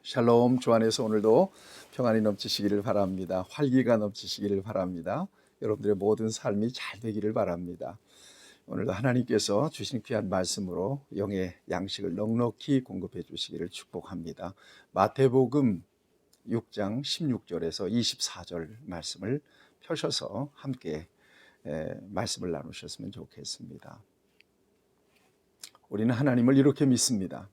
샬롬. 주 안에서 오늘도 평안이 넘치시기를 바랍니다. 활기가 넘치시기를 바랍니다. 여러분들의 모든 삶이 잘 되기를 바랍니다. 오늘도 하나님께서 주신 귀한 말씀으로 영의 양식을 넉넉히 공급해 주시기를 축복합니다. 마태복음 6장 16절에서 24절 말씀을 펴셔서 함께 말씀을 나누셨으면 좋겠습니다. 우리는 하나님을 이렇게 믿습니다.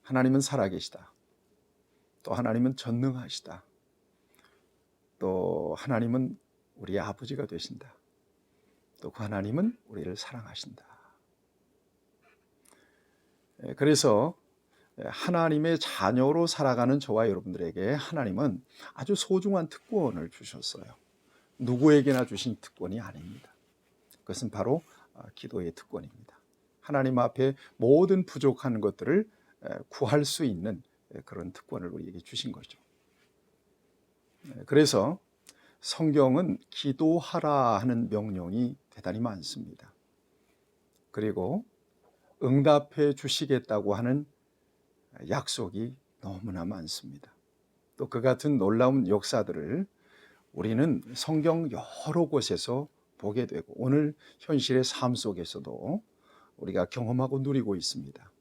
하나님은 살아계시다. 또 하나님은 전능하시다. 또 하나님은 우리의 아버지가 되신다. 또 그 하나님은 우리를 사랑하신다. 그래서 하나님의 자녀로 살아가는 저와 여러분들에게 하나님은 아주 소중한 특권을 주셨어요. 누구에게나 주신 특권이 아닙니다. 그것은 바로 기도의 특권입니다. 하나님 앞에 모든 부족한 것들을 구할 수 있는 그런 특권을 우리에게 주신 거죠. 그래서 성경은 기도하라 하는 명령이 대단히 많습니다. 그리고 응답해 주시겠다고 하는 약속이 너무나 많습니다. 또 그 같은 놀라운 역사들을 우리는 성경 여러 곳에서 보게 되고 오늘 현실의 삶 속에서도 우리가 경험하고 누리고 있습니다.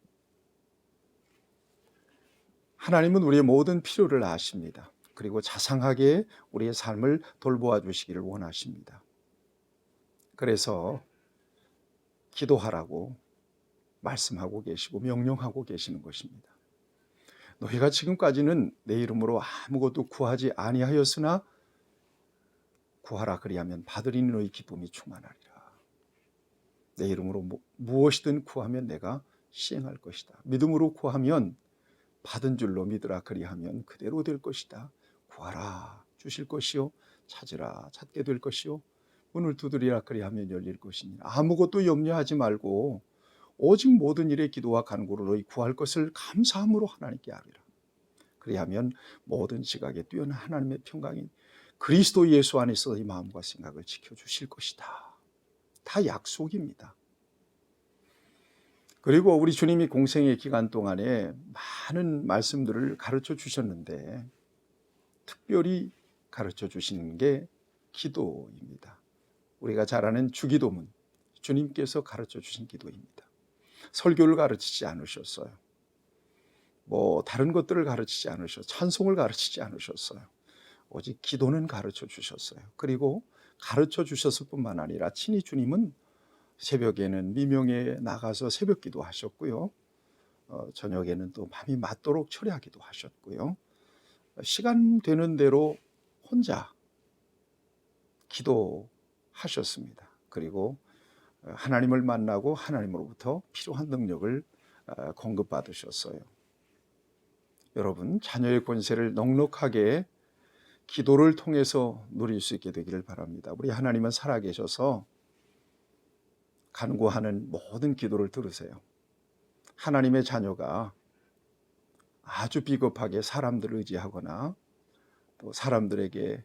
하나님은 우리의 모든 필요를 아십니다. 그리고 자상하게 우리의 삶을 돌보아 주시기를 원하십니다. 그래서 기도하라고 말씀하고 계시고 명령하고 계시는 것입니다. 너희가 지금까지는 내 이름으로 아무것도 구하지 아니하였으나 구하라 그리하면 받으리니 너희 기쁨이 충만하리라. 내 이름으로 무엇이든 구하면 내가 시행할 것이다. 믿음으로 구하면 받은 줄로 믿으라 그리하면 그대로 될 것이다. 구하라 주실 것이요 찾으라 찾게 될 것이요 문을 두드리라 그리하면 열릴 것이니 아무것도 염려하지 말고 오직 모든 일에 기도와 간구로 너희 구할 것을 감사함으로 하나님께 아뢰라. 그리하면 모든 지각에 뛰어난 하나님의 평강이 그리스도 예수 안에서 이 마음과 생각을 지켜주실 것이다. 다 약속입니다. 그리고 우리 주님이 공생의 기간 동안에 많은 말씀들을 가르쳐 주셨는데 특별히 가르쳐 주시는 게 기도입니다. 우리가 잘 아는 주기도문, 주님께서 가르쳐 주신 기도입니다. 설교를 가르치지 않으셨어요. 다른 것들을 가르치지 않으셨어요. 찬송을 가르치지 않으셨어요. 오직 기도는 가르쳐 주셨어요. 그리고 가르쳐 주셨을 뿐만 아니라 친히 주님은 새벽에는 미명에 나가서 새벽 기도하셨고요. 저녁에는 또 밤이 맞도록 철야기도 하셨고요. 시간 되는 대로 혼자 기도하셨습니다. 그리고 하나님을 만나고 하나님으로부터 필요한 능력을 공급받으셨어요. 여러분, 자녀의 권세를 넉넉하게 기도를 통해서 누릴 수 있게 되기를 바랍니다. 우리 하나님은 살아계셔서 간구하는 모든 기도를 들으세요. 하나님의 자녀가 아주 비겁하게 사람들을 의지하거나 또 사람들에게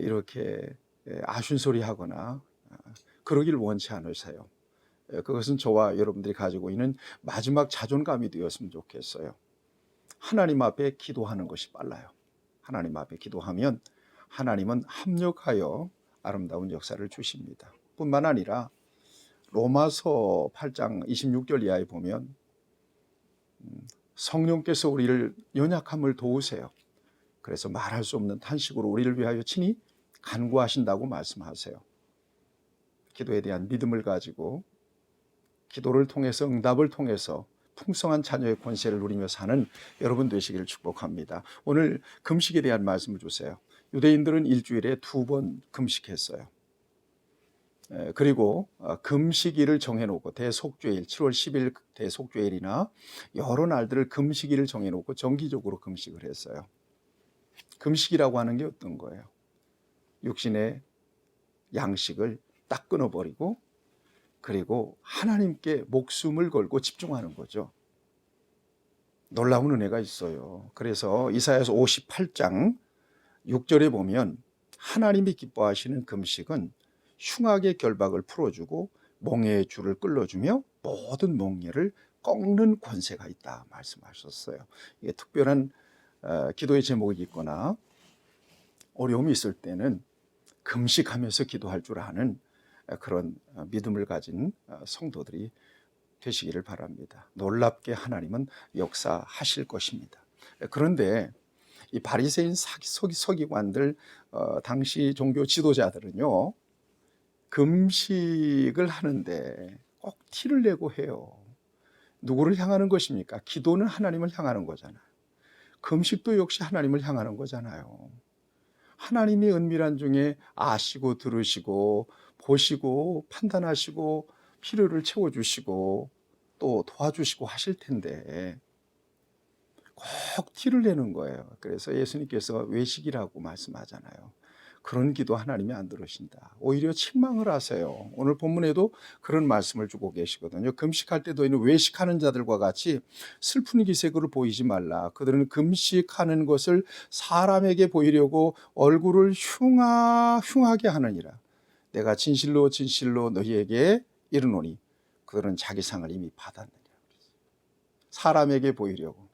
이렇게 아윷소리하거나 그러길 원치 않으세요. 그것은 저와 여러분들이 가지고 있는 마지막 자존감이 되었으면 좋겠어요. 하나님 앞에 기도하는 것이 빨라요. 하나님 앞에 기도하면 하나님은 합력하여 아름다운 역사를 주십니다. 뿐만 아니라 로마서 8장 26절 이하에 보면 성령께서 우리를 연약함을 도우세요. 그래서 말할 수 없는 탄식으로 우리를 위하여 친히 간구하신다고 말씀하세요. 기도에 대한 믿음을 가지고 기도를 통해서 응답을 통해서 풍성한 자녀의 권세를 누리며 사는 여러분 되시기를 축복합니다. 오늘 금식에 대한 말씀을 주세요. 유대인들은 일주일에 2번 금식했어요. 그리고 금식일을 정해놓고 대속죄일 7월 10일 대속죄일이나 여러 날들을 금식일을 정해놓고 정기적으로 금식을 했어요. 금식이라고 하는 게 어떤 거예요? 육신의 양식을 딱 끊어버리고 그리고 하나님께 목숨을 걸고 집중하는 거죠. 놀라운 은혜가 있어요. 그래서 이사야서 58장 6절에 보면 하나님이 기뻐하시는 금식은 흉악의 결박을 풀어주고 멍에의 줄을 끌어주며 모든 멍에를 꺾는 권세가 있다 말씀하셨어요. 이게 특별한 기도의 제목이 있거나 어려움이 있을 때는 금식하면서 기도할 줄 아는 그런 믿음을 가진 성도들이 되시기를 바랍니다. 놀랍게 하나님은 역사하실 것입니다. 그런데 이 바리새인 서기관들, 당시 종교 지도자들은요, 금식을 하는데 꼭 티를 내고 해요. 누구를 향하는 것입니까? 기도는 하나님을 향하는 거잖아요. 금식도 역시 하나님을 향하는 거잖아요. 하나님이 은밀한 중에 아시고 들으시고 보시고 판단하시고 필요를 채워주시고 또 도와주시고 하실 텐데 꼭 티를 내는 거예요. 그래서 예수님께서 외식이라고 말씀하잖아요. 그런 기도 하나님이 안 들으신다. 오히려 책망을 하세요. 오늘 본문에도 그런 말씀을 주고 계시거든요. 금식할 때도 있는 외식하는 자들과 같이 슬픈 기색으로 보이지 말라. 그들은 금식하는 것을 사람에게 보이려고 얼굴을 흉하게 하느니라. 내가 진실로 진실로 너희에게 이르노니 그들은 자기 상을 이미 받았느니라. 사람에게 보이려고.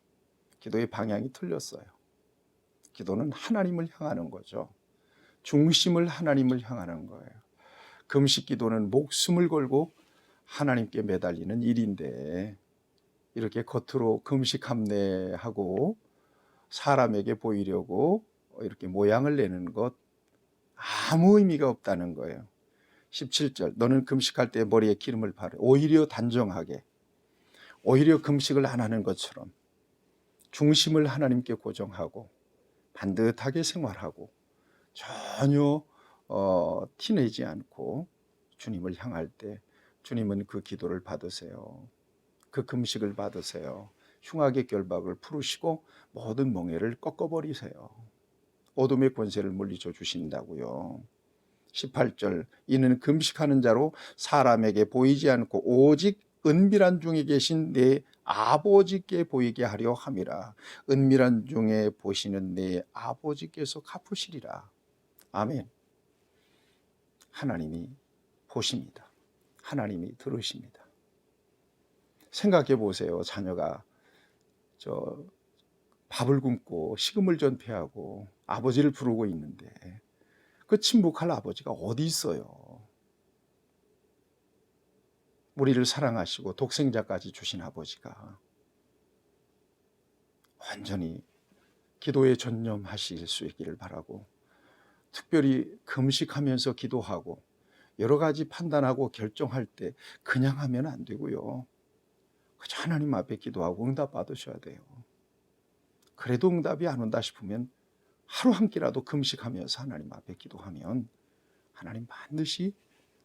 기도의 방향이 틀렸어요. 기도는 하나님을 향하는 거죠. 중심을 하나님을 향하는 거예요. 금식 기도는 목숨을 걸고 하나님께 매달리는 일인데 이렇게 겉으로 금식 함내하고 사람에게 보이려고 이렇게 모양을 내는 것 아무 의미가 없다는 거예요. 17절 너는 금식할 때 머리에 기름을 바르 오히려 단정하게 오히려 금식을 안 하는 것처럼 중심을 하나님께 고정하고 반듯하게 생활하고 전혀 티내지 않고 주님을 향할 때 주님은 그 기도를 받으세요. 그 금식을 받으세요. 흉악의 결박을 풀으시고 모든 멍에를 꺾어버리세요. 어둠의 권세를 물리쳐 주신다고요. 18절 이는 금식하는 자로 사람에게 보이지 않고 오직 은밀한 중에 계신 내 아버지께 보이게 하려 함이라. 은밀한 중에 보시는 내 아버지께서 갚으시리라. 아멘. 하나님이 보십니다. 하나님이 들으십니다. 생각해 보세요. 자녀가 밥을 굶고 식음을 전폐하고 아버지를 부르고 있는데 그 침묵할 아버지가 어디 있어요? 우리를 사랑하시고 독생자까지 주신 아버지가 완전히 기도에 전념하실 수 있기를 바라고 특별히 금식하면서 기도하고 여러 가지 판단하고 결정할 때 그냥 하면 안 되고요. 그저 하나님 앞에 기도하고 응답 받으셔야 돼요. 그래도 응답이 안 온다 싶으면 하루 한 끼라도 금식하면서 하나님 앞에 기도하면 하나님 반드시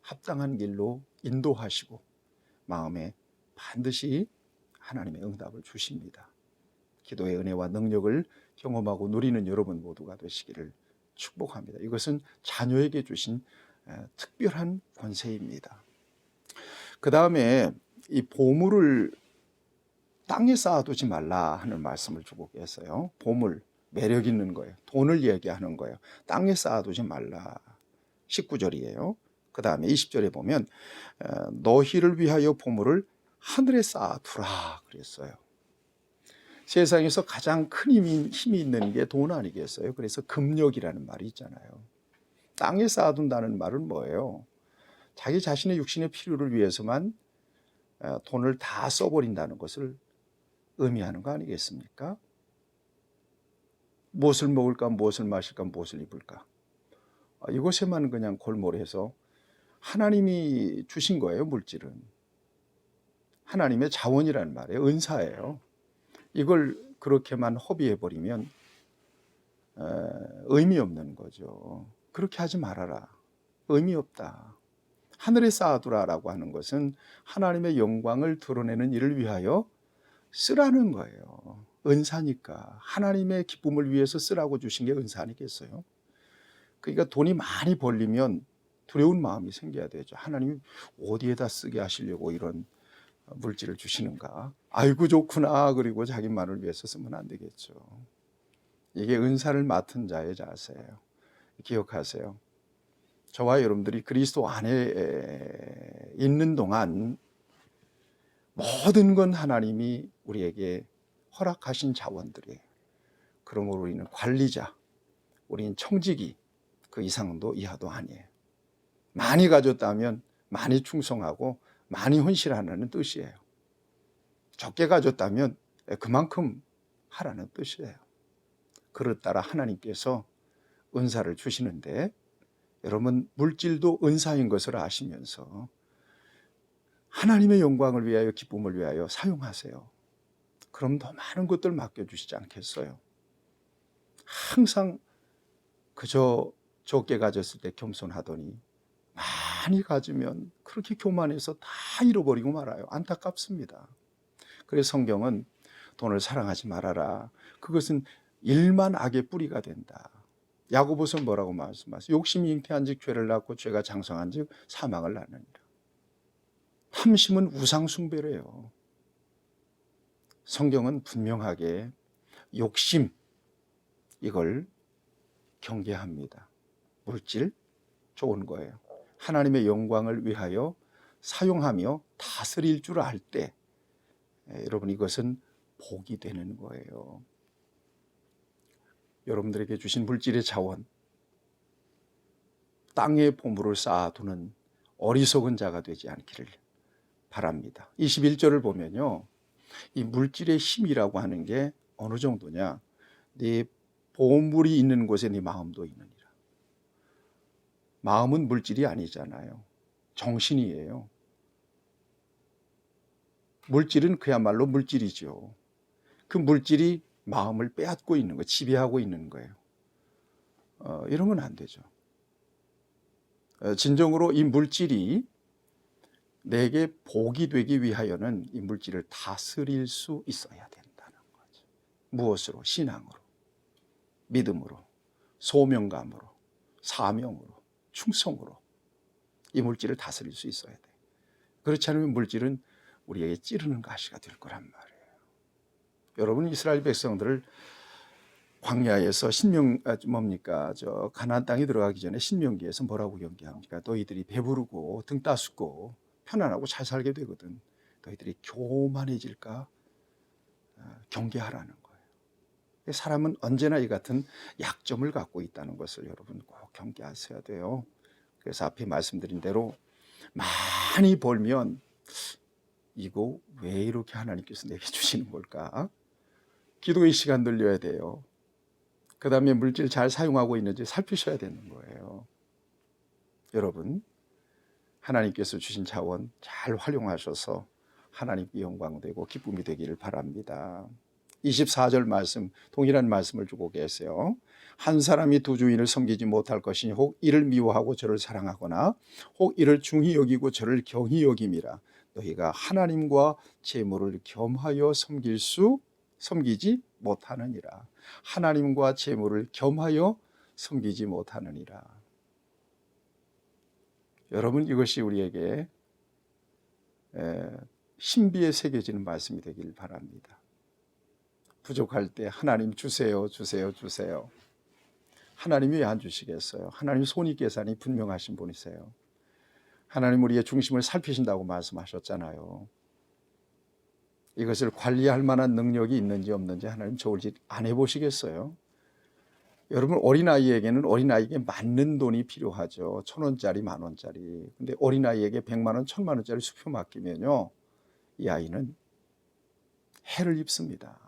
합당한 길로 인도하시고 마음에 반드시 하나님의 응답을 주십니다. 기도의 은혜와 능력을 경험하고 누리는 여러분 모두가 되시기를 축복합니다. 이것은 자녀에게 주신 특별한 권세입니다. 그 다음에 이 보물을 땅에 쌓아두지 말라 하는 말씀을 주고 계세요. 보물, 매력 있는 거예요. 돈을 얘기하는 거예요. 땅에 쌓아두지 말라. 19절이에요. 그 다음에 20절에 보면 너희를 위하여 보물을 하늘에 쌓아두라 그랬어요. 세상에서 가장 큰 힘이 있는 게 돈 아니겠어요? 그래서 금력이라는 말이 있잖아요. 땅에 쌓아둔다는 말은 뭐예요? 자기 자신의 육신의 필요를 위해서만 돈을 다 써버린다는 것을 의미하는 거 아니겠습니까? 무엇을 먹을까, 무엇을 마실까, 무엇을 입을까. 이것에만 그냥 골몰해서 하나님이 주신 거예요, 물질은. 하나님의 자원이라는 말이에요. 은사예요. 이걸 그렇게만 허비해버리면 의미 없는 거죠. 그렇게 하지 말아라. 의미 없다. 하늘에 쌓아두라라고 하는 것은 하나님의 영광을 드러내는 일을 위하여 쓰라는 거예요. 은사니까. 하나님의 기쁨을 위해서 쓰라고 주신 게 은사 아니겠어요? 그러니까 돈이 많이 벌리면 두려운 마음이 생겨야 되죠. 하나님이 어디에다 쓰게 하시려고 이런 물질을 주시는가? 아이고 좋구나. 그리고 자기만을 위해서 쓰면 안 되겠죠. 이게 은사를 맡은 자의 자세예요. 기억하세요. 저와 여러분들이 그리스도 안에 있는 동안 모든 건 하나님이 우리에게 허락하신 자원들이에요. 그러므로 우리는 관리자, 우리는 청지기, 그 이상도 이하도 아니에요. 많이 가졌다면 많이 충성하고 많이 헌신하라는 뜻이에요. 적게 가졌다면 그만큼 하라는 뜻이에요. 그릇 따라 하나님께서 은사를 주시는데, 여러분 물질도 은사인 것을 아시면서 하나님의 영광을 위하여, 기쁨을 위하여 사용하세요. 그럼 더 많은 것들 맡겨주시지 않겠어요? 항상 그저 적게 가졌을 때 겸손하더니 많이 가지면 그렇게 교만해서 다 잃어버리고 말아요. 안타깝습니다. 그래서 성경은 돈을 사랑하지 말아라. 그것은 일만 악의 뿌리가 된다. 야고보서 뭐라고 말씀하세요? 욕심이 잉태한즉 죄를 낳고 죄가 장성한즉 사망을 낳느니라. 탐심은 우상 숭배래요. 성경은 분명하게 욕심, 이걸 경계합니다. 물질 좋은 거예요. 하나님의 영광을 위하여 사용하며 다스릴 줄 알 때, 여러분 이것은 복이 되는 거예요. 여러분들에게 주신 물질의 자원, 땅에 보물을 쌓아두는 어리석은 자가 되지 않기를 바랍니다. 21절을 보면요, 이 물질의 힘이라고 하는 게 어느 정도냐? 네 보물이 있는 곳에 네 마음도 있느니라. 마음은 물질이 아니잖아요. 정신이에요. 물질은 그야말로 물질이죠. 그 물질이 마음을 빼앗고 있는 거예요. 지배하고 있는 거예요. 이러면 안 되죠. 진정으로 이 물질이 내게 복이 되기 위하여는 이 물질을 다스릴 수 있어야 된다는 거죠. 무엇으로? 신앙으로, 믿음으로, 소명감으로, 사명으로, 충성으로 이 물질을 다스릴 수 있어야 돼. 그렇지 않으면 물질은 우리에게 찌르는 가시가 될 거란 말이에요. 여러분, 이스라엘 백성들을 광야에서 가나안 땅에 들어가기 전에 신명기에서 뭐라고 경계합니까? 너희들이 배부르고 등 따숩고 편안하고 잘 살게 되거든. 너희들이 교만해질까 경계하라는 거예요. 사람은 언제나 이 같은 약점을 갖고 있다는 것을 여러분 꼭 경계하셔야 돼요. 그래서 앞에 말씀드린 대로 많이 벌면 이거 왜 이렇게 하나님께서 내게 주시는 걸까? 기도의 시간 늘려야 돼요. 그 다음에 물질 잘 사용하고 있는지 살피셔야 되는 거예요. 여러분, 하나님께서 주신 자원 잘 활용하셔서 하나님께 영광되고 기쁨이 되기를 바랍니다. 24절 말씀, 동일한 말씀을 주고 계세요. 한 사람이 두 주인을 섬기지 못할 것이니 혹 이를 미워하고 저를 사랑하거나 혹 이를 중히 여기고 저를 경히 여김이라. 너희가 하나님과 재물을 겸하여 섬기지 못하느니라. 하나님과 재물을 겸하여 섬기지 못하느니라. 여러분, 이것이 우리에게 신비에 새겨지는 말씀이 되길 바랍니다. 부족할 때 하나님 주세요, 주세요, 주세요. 하나님이 왜 안 주시겠어요? 하나님 손익계산이 분명하신 분이세요. 하나님 우리의 중심을 살피신다고 말씀하셨잖아요. 이것을 관리할 만한 능력이 있는지 없는지 하나님 저울질 안 해보시겠어요? 여러분, 어린아이에게는 어린아이에게 맞는 돈이 필요하죠. 1,000원짜리, 10,000원짜리. 근데 어린아이에게 100만 원, 1,000만 원짜리 수표 맡기면요, 이 아이는 해를 입습니다.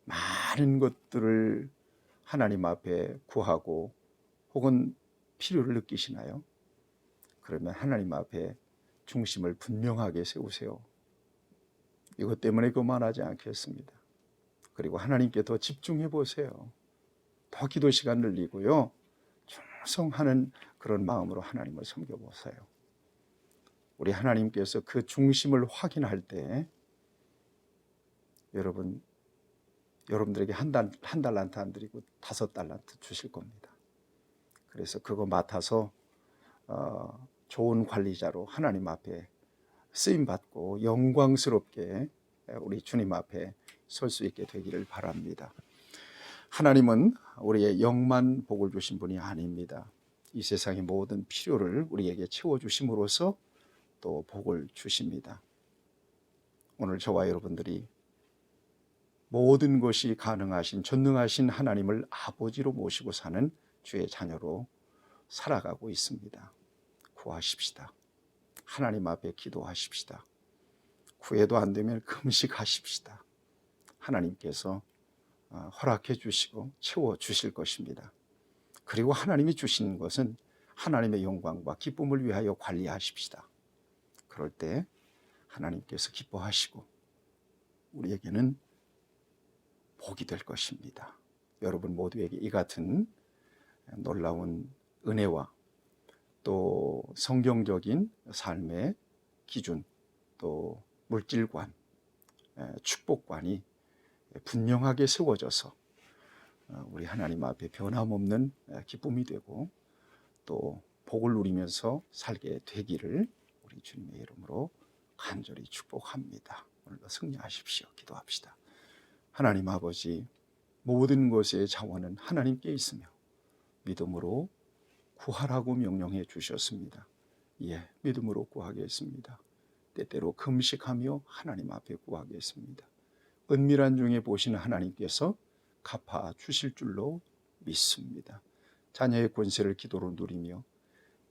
많은 것들을 하나님 앞에 구하고 혹은 필요를 느끼시나요? 그러면 하나님 앞에 중심을 분명하게 세우세요. 이것 때문에 그만하지 않겠습니다. 그리고 하나님께 더 집중해 보세요. 더 기도 시간 늘리고요, 충성하는 그런 마음으로 하나님을 섬겨보세요. 우리 하나님께서 그 중심을 확인할 때 여러분들에게 한 달란트 안 드리고 5달란트 주실 겁니다. 그래서 그거 맡아서 좋은 관리자로 하나님 앞에 쓰임받고 영광스럽게 우리 주님 앞에 설 수 있게 되기를 바랍니다. 하나님은 우리의 영만 복을 주신 분이 아닙니다. 이 세상의 모든 필요를 우리에게 채워주심으로써 또 복을 주십니다. 오늘 저와 여러분들이 모든 것이 가능하신 전능하신 하나님을 아버지로 모시고 사는 주의 자녀로 살아가고 있습니다. 구하십시다. 하나님 앞에 기도하십시다. 구해도 안 되면 금식하십시다. 하나님께서 허락해 주시고 채워 주실 것입니다. 그리고 하나님이 주시는 것은 하나님의 영광과 기쁨을 위하여 관리하십시다. 그럴 때 하나님께서 기뻐하시고 우리에게는 복이 될 것입니다. 여러분 모두에게 이 같은 놀라운 은혜와 또 성경적인 삶의 기준, 또 물질관, 축복관이 분명하게 세워져서 우리 하나님 앞에 변함없는 기쁨이 되고 또 복을 누리면서 살게 되기를 우리 주님의 이름으로 간절히 축복합니다. 오늘도 승리하십시오. 기도합시다. 하나님 아버지, 모든 것의 자원은 하나님께 있으며 믿음으로 구하라고 명령해 주셨습니다. 예, 믿음으로 구하겠습니다. 때때로 금식하며 하나님 앞에 구하겠습니다. 은밀한 중에 보시는 하나님께서 갚아 주실 줄로 믿습니다. 자녀의 권세를 기도로 누리며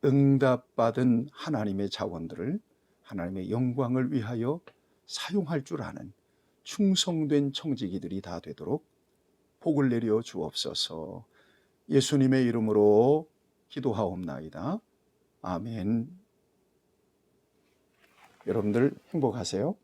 응답받은 하나님의 자원들을 하나님의 영광을 위하여 사용할 줄 아는 충성된 청지기들이 다 되도록 복을 내려 주옵소서. 예수님의 이름으로 기도하옵나이다. 아멘. 여러분들 행복하세요.